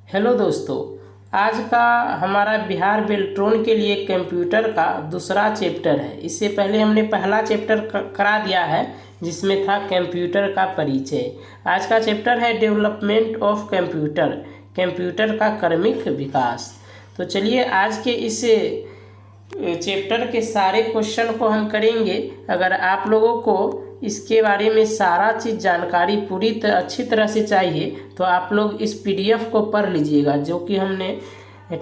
Hello दोस्तों, आज का हमारा बिहार बेल्ट्रॉन के लिए कंप्यूटर का दूसरा चैप्टर है। इससे पहले हमने पहला चैप्टर करा दिया है जिसमें था कंप्यूटर का परिचय। आज का चैप्टर है डेवलपमेंट ऑफ कंप्यूटर, कंप्यूटर का क्रमिक विकास। तो चलिए आज के इस चैप्टर के सारे क्वेश्चन को हम करेंगे। अगर आप लोगों को इसके बारे में सारा चीज़ जानकारी पूरी अच्छी तरह से चाहिए तो आप लोग इस पीडीएफ को पढ़ लीजिएगा, जो कि हमने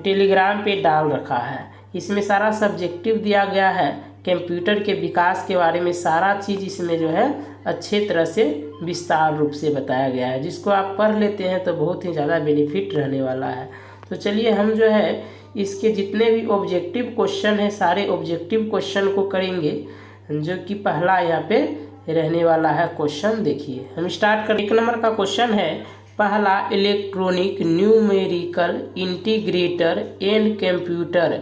टेलीग्राम पे डाल रखा है। इसमें सारा सब्जेक्टिव दिया गया है, कंप्यूटर के विकास के बारे में सारा चीज़ इसमें जो है अच्छे तरह से विस्तार रूप से बताया गया है। जिसको आप पढ़ लेते हैं तो बहुत ही ज़्यादा बेनिफिट रहने वाला है। तो चलिए हम जो है इसके जितने भी ऑब्जेक्टिव क्वेश्चन है सारे ऑब्जेक्टिव क्वेश्चन को करेंगे, जो कि पहला यहाँ पे रहने वाला है क्वेश्चन। देखिए हम स्टार्ट कर। एक नंबर का क्वेश्चन है, पहला electronic numerical integrator and computer,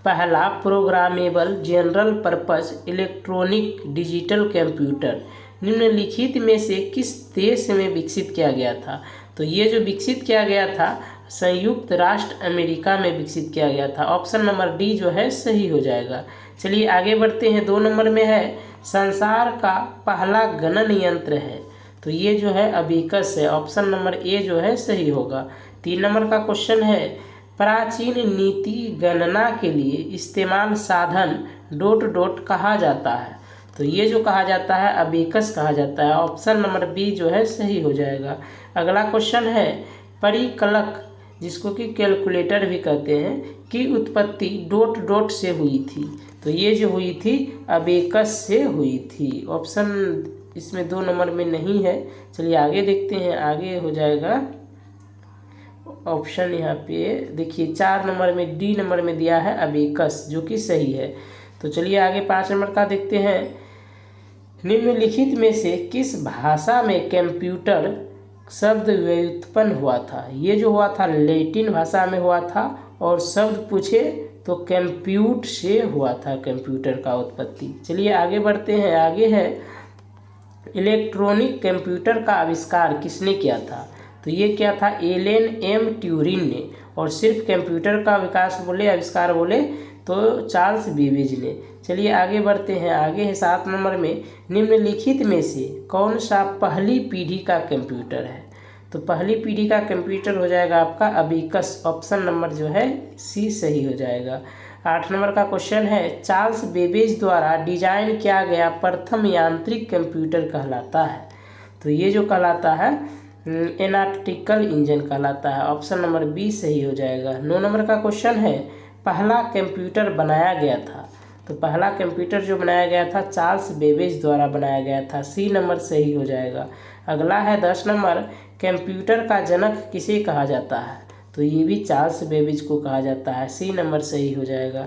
पहला programmable general purpose electronic digital computer निम्नलिखित में से किस देश में विकसित किया गया था? तो ये जो विकसित किया गया था संयुक्त राष्ट्र अमेरिका में विकसित किया गया था। ऑप्शन नंबर डी जो है सही हो जाएगा। चलिए आगे बढ़ते हैं। 2 नंबर में है, संसार का पहला गणन यंत्र है, तो ये जो है अबेकस है। ऑप्शन नंबर ए जो है सही होगा। 3 नंबर का क्वेश्चन है, प्राचीन नीति गणना के लिए इस्तेमाल साधन ... कहा जाता है, तो ये जो कहा जाता है अबेकस कहा जाता है। ऑप्शन नंबर बी जो है सही हो जाएगा। अगला क्वेश्चन है, परिकलक जिसको कि कैलकुलेटर भी कहते हैं की उत्पत्ति ... से हुई थी, तो ये जो हुई थी अबेकस से हुई थी। ऑप्शन इसमें 2 नंबर में नहीं है। चलिए आगे देखते हैं, आगे हो जाएगा ऑप्शन यहाँ पे देखिए 4 नंबर में डी नंबर में दिया है अबेकस, जो कि सही है। तो चलिए आगे 5 नंबर का देखते हैं, निम्नलिखित में से किस भाषा में कंप्यूटर शब्द व्युत्पन्न हुआ था? ये जो हुआ था लैटिन भाषा में हुआ था, और शब्द पूछे तो कंप्यूट से हुआ था कंप्यूटर का उत्पत्ति। चलिए आगे बढ़ते हैं। आगे है, इलेक्ट्रॉनिक कंप्यूटर का आविष्कार किसने किया था? तो ये क्या था, एलन एम ट्यूरिंग ने। और सिर्फ कंप्यूटर का विकास बोले, आविष्कार बोले तो चार्ल्स बेबेज ने। चलिए आगे बढ़ते हैं। आगे है 7 नंबर में, निम्नलिखित में से कौन सा पहली पीढ़ी का कंप्यूटर है? तो पहली पीढ़ी का कंप्यूटर हो जाएगा आपका अबेकस। ऑप्शन नंबर जो है सी सही हो जाएगा। 8 नंबर का क्वेश्चन है, चार्ल्स बेबेज द्वारा डिजाइन किया गया प्रथम यांत्रिक कंप्यूटर कहलाता है? तो ये जो कहलाता है एनालिटिकल इंजन कहलाता है। ऑप्शन नंबर बी सही हो जाएगा। 9 नंबर का क्वेश्चन है, पहला कंप्यूटर बनाया गया था? तो पहला कंप्यूटर जो बनाया गया था चार्ल्स बेबेज द्वारा बनाया गया था। सी नंबर सही हो जाएगा। अगला है 10 नंबर, कंप्यूटर का जनक किसे कहा जाता है? तो ये भी चार्ल्स बेबेज को कहा जाता है। सी नंबर सही हो जाएगा।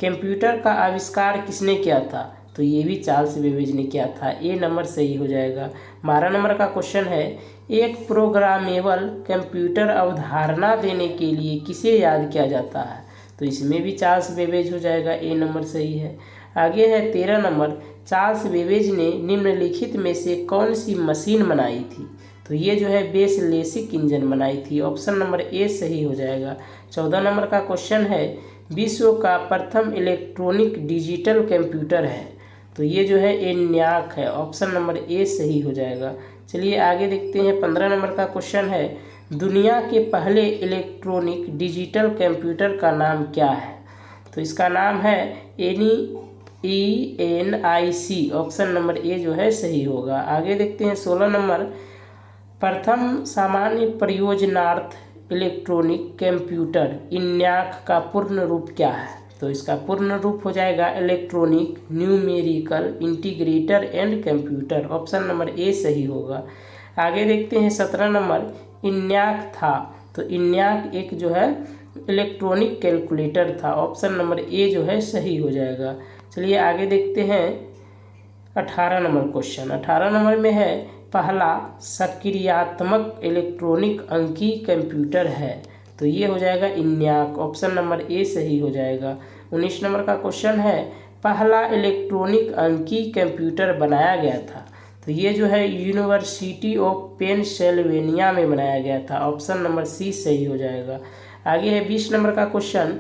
कंप्यूटर का आविष्कार किसने किया था? तो ये भी चार्ल्स बेबेज ने किया था। ए नंबर सही हो जाएगा। 12 नंबर का क्वेश्चन है, एक प्रोग्रामेबल कंप्यूटर अवधारणा देने के लिए किसे याद किया जाता है? तो इसमें भी चार्ल्स बेबेज हो जाएगा। ए नंबर सही है। आगे है 13 नंबर, चार्ल्स बेबेज ने निम्नलिखित में से कौन सी मशीन बनाई थी? तो ये जो है बेसलेसिक इंजन बनाई थी। ऑप्शन नंबर ए सही हो जाएगा। 14 नंबर का क्वेश्चन है, विश्व का प्रथम इलेक्ट्रॉनिक डिजिटल कंप्यूटर है? तो ये जो है एन्याक है। ऑप्शन नंबर ए सही हो जाएगा। चलिए आगे देखते हैं। 15 नंबर का क्वेश्चन है, दुनिया के पहले इलेक्ट्रॉनिक डिजिटल कंप्यूटर का नाम क्या है? तो इसका नाम है ENIC। ऑप्शन नंबर ए जो है सही होगा। आगे देखते हैं 16 नंबर, प्रथम सामान्य प्रयोजनार्थ इलेक्ट्रॉनिक कंप्यूटर ENIAC का पूर्ण रूप क्या है? तो इसका पूर्ण रूप हो जाएगा electronic numerical integrator and computer. Option number A सही होगा। आगे देखते हैं 17 नंबर, ENIAC था? तो ENIAC एक जो है इलेक्ट्रॉनिक कैलकुलेटर था। ऑप्शन नंबर ए जो है सही हो जाएगा। चलिए आगे देखते हैं 18 नंबर क्वेश्चन। 18 नंबर में है, पहला सक्रियात्मक इलेक्ट्रॉनिक अंकीय कंप्यूटर है? तो ये हो जाएगा ENIAC। ऑप्शन नंबर ए सही हो जाएगा। 19 नंबर का क्वेश्चन है, पहला इलेक्ट्रॉनिक अंकीय कंप्यूटर बनाया गया था? तो ये जो है यूनिवर्सिटी ऑफ पेनसिल्वेनिया में बनाया गया था। ऑप्शन नंबर सी सही हो जाएगा। आगे है 20 नंबर का क्वेश्चन,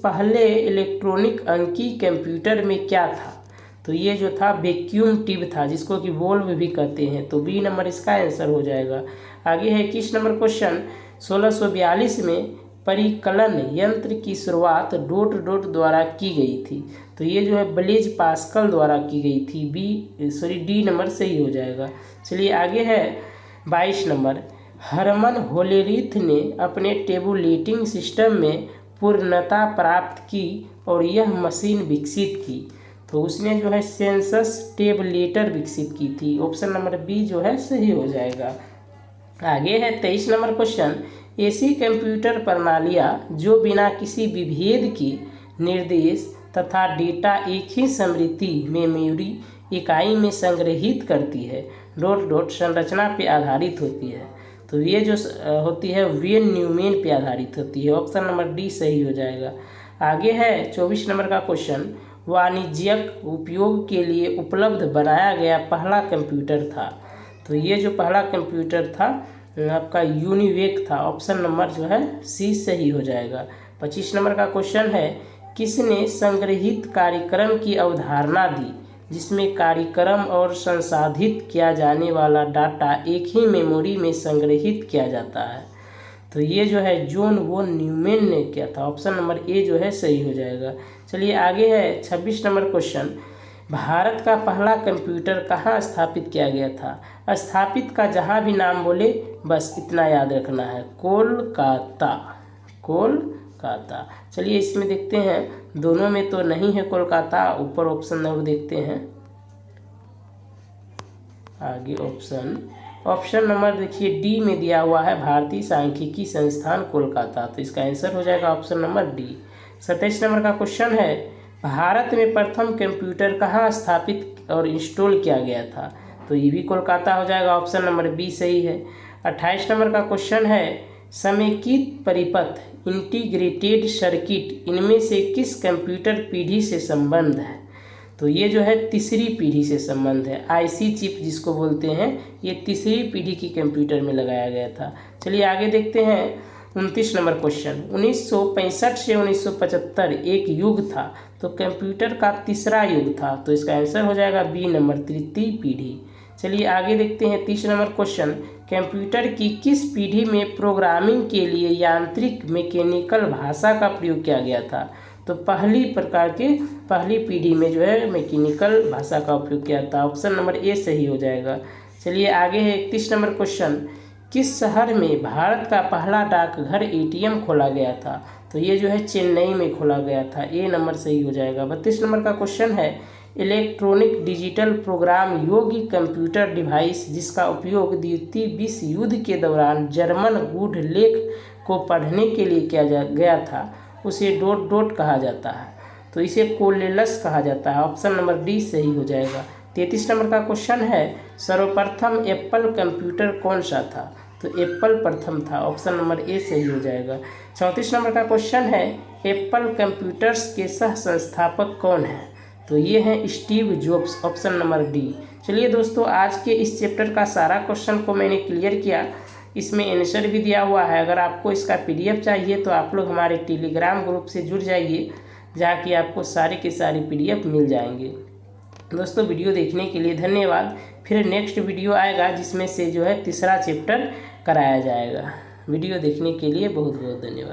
पहले इलेक्ट्रॉनिक अंकीय कंप्यूटर में क्या था? तो ये जो था वैक्यूम ट्यूब था, जिसको कि वोल्व भी कहते हैं। तो बी नंबर इसका आंसर हो जाएगा। आगे है 21 नंबर क्वेश्चन, 1642 में परिकलन यंत्र की शुरुआत डॉट द्वारा की गई थी। तो ये जो है ब्लेज पास्कल द्वारा की गई थी। डी नंबर सही हो जाएगा। चलिए आगे है 22 नंबर, हरमन होलेरीथ ने अपने टेबुलेटिंग सिस्टम में पूर्णता प्राप्त की और यह मशीन विकसित की। तो उसने जो है सेंसस टेबलेटर विकसित की थी। ऑप्शन नंबर बी जो है सही हो जाएगा। आगे है 23 नंबर क्वेश्चन, ऐसी कंप्यूटर प्रणालियाँ जो बिना किसी विभेद के निर्देश तथा डेटा एक ही स्मृति मेमोरी इकाई में संग्रहित करती है, संरचना पे आधारित होती है। तो ये जो होती है वेन न्यूमैन पे आधारित होती है। ऑप्शन नंबर डी सही हो जाएगा। आगे है 24 नंबर का क्वेश्चन, वाणिज्यिक उपयोग के लिए उपलब्ध बनाया गया पहला कंप्यूटर था। तो ये जो पहला कंप्यूटर था आपका यूनिवेक था। ऑप्शन नंबर जो है सी सही हो जाएगा। 25 नंबर का क्वेश्चन है, किसने संग्रहित कार्यक्रम की अवधारणा दी, जिसमें कार्यक्रम और संसाधित किया जाने वाला डाटा एक ही मेमोरी में संग्रहित किया जाता है? तो ये जो है जॉन वॉन न्यूमैन ने किया था। ऑप्शन नंबर ए जो है सही हो जाएगा। चलिए आगे है 26 नंबर क्वेश्चन, भारत का पहला कंप्यूटर कहाँ स्थापित किया गया था? स्थापित का जहाँ भी नाम बोले बस इतना याद रखना है, कोलकाता। चलिए इसमें देखते हैं, दोनों में तो नहीं है कोलकाता, ऊपर ऑप्शन नंबर देखते हैं। आगे ऑप्शन नंबर देखिए डी में दिया हुआ है भारतीय सांख्यिकी संस्थान कोलकाता। तो इसका आंसर हो जाएगा ऑप्शन नंबर डी। 27 नंबर का क्वेश्चन है, भारत में प्रथम कंप्यूटर कहाँ स्थापित और इंस्टॉल किया गया था? तो ये भी कोलकाता हो जाएगा। ऑप्शन नंबर बी सही है। 28 नंबर का क्वेश्चन है, समेकित परिपथ इंटीग्रेटेड सर्किट इनमें से किस कंप्यूटर पीढ़ी से संबंध है? तो ये जो है तीसरी पीढ़ी से संबंध है। आईसी चिप जिसको बोलते हैं, ये तीसरी पीढ़ी की कंप्यूटर में लगाया गया था। चलिए आगे देखते हैं 29 नंबर क्वेश्चन, 1965 से 1975 एक युग था, तो कंप्यूटर का तीसरा युग था। तो इसका आंसर हो जाएगा बी नंबर, तृतीय पीढ़ी। चलिए आगे देखते हैं 30 नंबर क्वेश्चन, कंप्यूटर की किस पीढ़ी में प्रोग्रामिंग के लिए यांत्रिक मैकेनिकल भाषा का प्रयोग किया गया था? तो पहली पीढ़ी में जो है मैकेनिकल भाषा का उपयोग किया था। ऑप्शन नंबर ए सही हो जाएगा। चलिए आगे है 31 नंबर क्वेश्चन, किस शहर में भारत का पहला डाकघर एटीएम खोला गया था? तो ये जो है चेन्नई में खोला गया था। ए नंबर सही हो जाएगा। 32 नंबर का क्वेश्चन है, इलेक्ट्रॉनिक डिजिटल प्रोग्राम योग्य कंप्यूटर डिवाइस जिसका उपयोग द्वितीय विश्व युद्ध के दौरान जर्मन गूढ़ लेख को पढ़ने के लिए किया गया था, उसे कहा जाता है। तो इसे कोलेलस कहा जाता है। ऑप्शन नंबर डी सही हो जाएगा। 33 नंबर का क्वेश्चन है, सर्वप्रथम एप्पल कंप्यूटर कौन सा था? तो एप्पल प्रथम था। ऑप्शन नंबर ए सही हो जाएगा। 34 नंबर का क्वेश्चन है, एप्पल कंप्यूटर्स के सह संस्थापक कौन हैं? तो ये हैं Steve jobs. Option number D. चलिए दोस्तों, आज के इस चैप्टर का सारा क्वेश्चन को मैंने क्लियर किया, इसमें आंसर भी दिया हुआ है। अगर आपको इसका PDF चाहिए तो आप लोग हमारे टेलीग्राम ग्रुप से जुड़ जाइए, जहाँ कि आपको सारे के सारे PDF मिल जाएंगे। दोस्तों वीडियो देखने के लिए धन्यवाद। फिर नेक्स्ट वीडियो आएगा जिसमें से जो है तीसरा चैप्टर कराया जाएगा। वीडियो देखने के लिए बहुत बहुत धन्यवाद।